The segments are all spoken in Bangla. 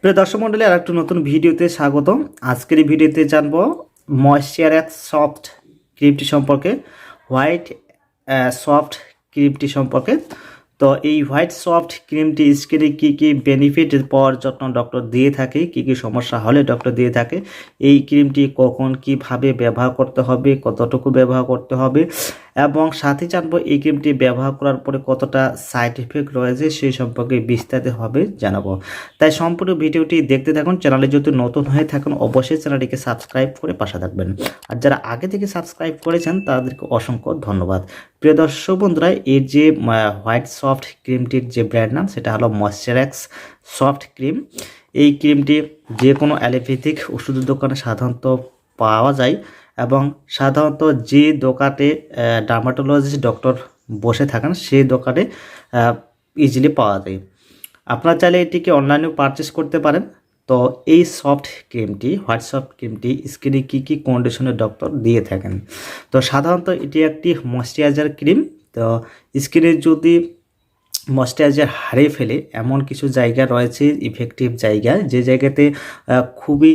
প্রিয় দর্শক মণ্ডলী, আর একটা নতুন ভিডিওতে স্বাগতম। আজকের এই ভিডিওতে জানবো ময়েশ্চার এক্স সফট ক্রিমটি সম্পর্কে, হোয়াইট সফট ক্রিমটি সম্পর্কে। তো এই হোয়াইট সফট ক্রিমটি স্কিনে কী কী বেনিফিট পাওয়ার জন্য ডক্টর দিয়ে থাকে, কী কী সমস্যা হলে ডক্টর দিয়ে থাকে, এই ক্রিমটি কখন কিভাবে ব্যবহার করতে হবে, কতটুকু ব্যবহার করতে হবে, এবং সাথে জানবো এই ক্রিমটি ব্যবহার করার পরে কতটা সাইড ইফেক্ট রয়েছে সেই সম্পর্কে বিস্তারিতভাবে জানাবো। তাই সম্পূর্ণ ভিডিওটি দেখতে থাকুন। চ্যানেলে যদি নতুন হয়ে থাকুন অবশ্যই চ্যানেলটিকে সাবস্ক্রাইব করে পাশে থাকবেন, আর যারা আগে থেকে সাবস্ক্রাইব করেছেন তাদেরকে অসংখ্য ধন্যবাদ। প্রিয় দর্শক বন্ধুরা, এই যে হোয়াইট সফট ক্রিমটির যে ব্র্যান্ড নাম সেটা হলো ময়েশ্চার এক্স সফট ক্রিম। এই ক্রিমটি যে কোনো অ্যালোপ্যাথিক ওষুধের দোকানে সাধারণত পাওয়া যায়, এবং সাধারণত যে দোকানে ডার্মাটোলজিস্ট ডক্টর বসে থাকেন সেই দোকানে ইজিলি পাওয়া যায়। আপনারা চাইলে এটিকে অনলাইনেও পারচেস করতে পারেন। তো এই সফট ক্রিমটি, হোয়াইট সফট ক্রিমটি স্কিনে কী কী কন্ডিশনে ডক্টর দিয়ে থাকেন। তো সাধারণত এটি একটি ময়েশ্চারাইজার ক্রিম। তো স্কিনে যদি ময়েশ্চারাইজার হারিয়ে ফেলে এমন কিছু জায়গা রয়েছে, ইফেক্টিভ জায়গা, যে জায়গাতে খুবই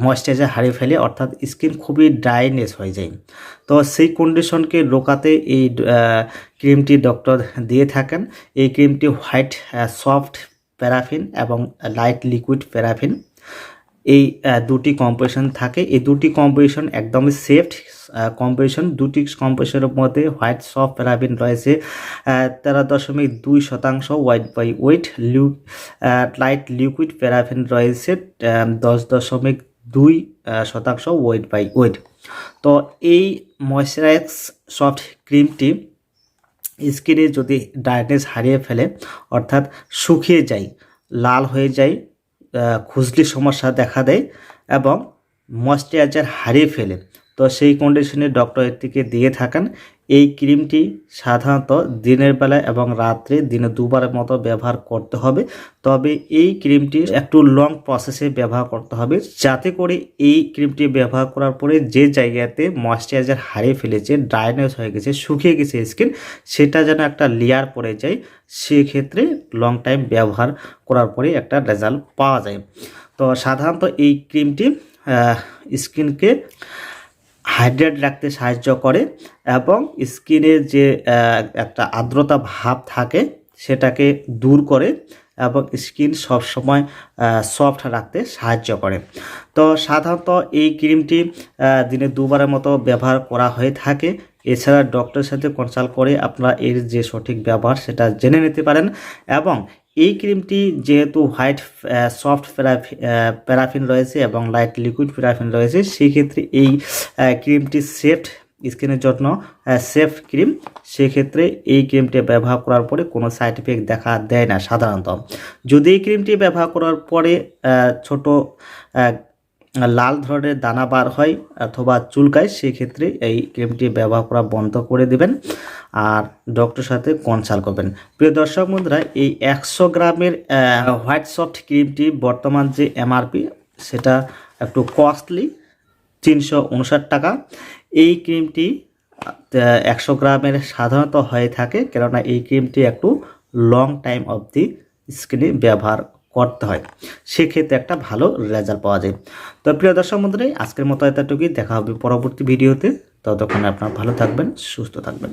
ময়েশ্চারাইজার হারিয়ে ফেলে, অর্থাৎ স্কিন খুবই ড্রাইনেস হয়ে যায়। তো সেই কন্ডিশনকে রোকাতে এই ক্রিমটি ডক্টর দিয়ে থাকেন। এই ক্রিমটি হোয়াইট সফট প্যারাফিন এবং লাইট লিকুইড প্যারাফিন, এই দুটি কম্পোজিশন থাকে। এই দুটি কম্পোজিশন একদমই সেফ কম্পোজিশন। দুটি কম্পোজিশনের মধ্যে হোয়াইট সফট প্যারাফিন রয়েছে 13.2% weight by weight, light liquid paraffin রয়েছে 10.2% ওয়েট বাই ওয়েট। তো এই ময়েশ্চারাইজ সফট ক্রিমটি স্কিনে যদি ড্রাইনেস হারিয়ে ফেলে, অর্থাৎ শুকিয়ে যায়, লাল হয়ে যায়, খুজলির সমস্যা দেখা দেয় এবং ময়েশ্চারাইজার হারিয়ে ফেলে, তো সেই কন্ডিশনে ডক্টর এটিকে দিয়ে থাকেন। এই ক্রিমটি সাধারণত দিনের বেলা এবং রাত্রে দিনে দুবারের মতো ব্যবহার করতে হবে। তবে এই ক্রিমটি একটু লং প্রসেসে ব্যবহার করতে হবে, যাতে করে এই ক্রিমটি ব্যবহার করার পরে যে জায়গাতে ময়েশ্চারাইজার হারিয়ে ফেলেছে, ড্রাইনেস হয়ে গেছে, শুকিয়ে গেছে স্কিন, সেটা যেন একটা লেয়ার পড়ে যায়। সেক্ষেত্রে লং টাইম ব্যবহার করার পরে একটা রেজাল্ট পাওয়া যায়। তো সাধারণত এই ক্রিমটি স্কিনকে হাইড্রেট রাখতে সাহায্য করে এবং স্কিনের যে একটা আর্দ্রতা ভাব থাকে সেটাকে দূর করে এবং স্কিন সবসময় সফট রাখতে সাহায্য করে। তো সাধারণত এই ক্রিমটি দিনে দুবারের মতো ব্যবহার করা হয়ে থাকে। এছাড়া ডক্টরের সাথে কনসাল্ট করে আপনারা এর যে সঠিক ব্যবহার সেটা জেনে নিতে পারেন। এবং এই ক্রিমটি যেহেতু হোয়াইট সফট প্যারাফিন রয়েছে এবং লাইট লিকুইড প্যারাফিন রয়েছে, সেক্ষেত্রে এই ক্রিমটি সেফ স্কিনের জন্য সেফ ক্রিম। সেক্ষেত্রে এই ক্রিমটি ব্যবহার করার পরে কোনো সাইড ইফেক্ট দেখা দেয় না সাধারণত। যদি এই ক্রিমটি ব্যবহার করার পরে ছোট লাল ধরনের দানা বার হয় অথবা চুলকায়, সেক্ষেত্রে এই ক্রিমটি ব্যবহার করা বন্ধ করে দেবেন আর ডক্টরের সাথে কনসাল্ট করবেন। প্রিয় দর্শক বন্ধুরা, এই 100 গ্রামের হোয়াইট সফট ক্রিমটি বর্তমান যে এমআরপি সেটা একটু কস্টলি, 359 টাকা। এই ক্রিমটি 100 গ্রামের সাধারণত হয়ে থাকে, কেননা এই ক্রিমটি একটু লং টাইম অবধি স্কিনে ব্যবহার করতে হয়, সেক্ষেত্রে একটা ভালো রেজাল্ট পাওয়া যায়। তো প্রিয় দর্শক বন্ধুরা, আজকের মতো এতটুকুই, দেখা হবে পরবর্তী ভিডিওতে। ততক্ষণ আপনারা ভালো থাকবেন, সুস্থ থাকবেন।